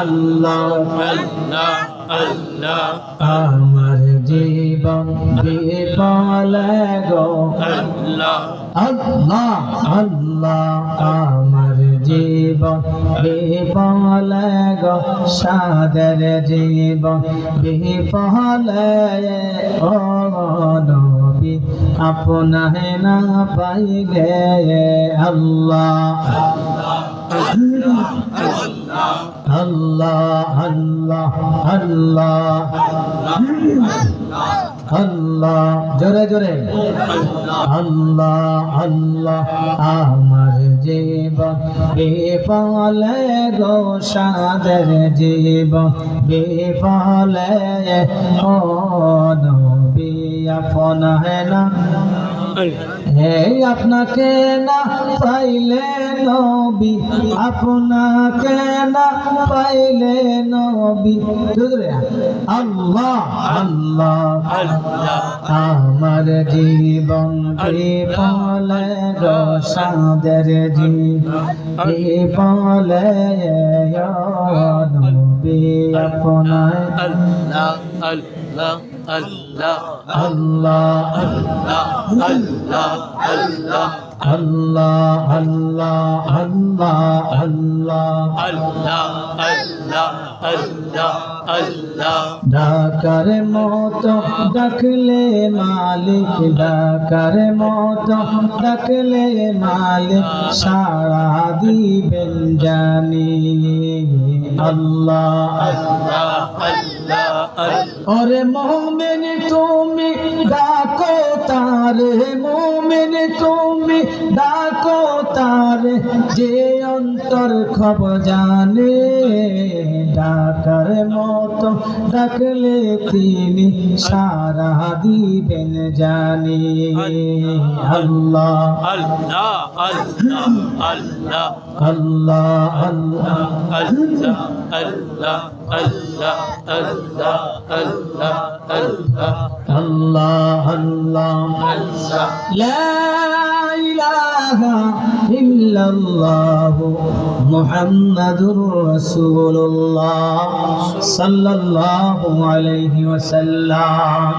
আল্লাহ আল্লাহ আল্লাহ আমার জীবন বিফলে গো আল্লাহ আল্লাহ আল্লাহ আমার জীবন বিফলে গো সাদের জীবন বিফলে ও নবী আপনাহে না পাইলে আল্লাহ আল্লাহ আল্লাহ আল্লাহ আল্লাহ জোরে জোরে আল্লাহ আল্লাহ আমার জীবন বিফলে গো সাদের জীবন বিফলে ও নবী আপনাহে না হে আপনাকে না পাইলে নবী আপনাকে না পাইলে নবী আল্লাহ আল্লাহ আমার জীবন বিফলে গো সাদের বিফলে নবী আপনায় আল্লাহ আল্লাহ আল্লাহ আল্লাহ আল্লাহ আল্লাহ আল্লাহ আল্লাহ আল্লাহ আল্লাহ আল্লাহ আল্লাহ আল্লাহ আল্লাহ ডাকার মতো ডাকলে মালিক ডাকার মতো ডাকলে মালিক সাড়া দিবেন জানি আল্লাহ আল্লাহ আল্লাহ ওরে মোমেন তুমি ডাকো তারে মোমেন তুমি ডাকো তারে যে অন্তর খবর জানে ডাকার মতো ডাকলে তিনি সারা দিবেন জানি আল্লাহ আল্লাহ আল্লাহ আল্লাহ আল্লাহ আল্লাহ আল্লাহ আল্লাহ আল্লাহ আল্লাহ আল্লাহ আল্লাহ আল্লাহ আল্লাহ লা ইলাহা ইল্লাল্লাহ মুহাম্মাদুর রাসূলুল্লাহ সাল্লাল্লাহু আলাইহি ওয়াসাল্লাম।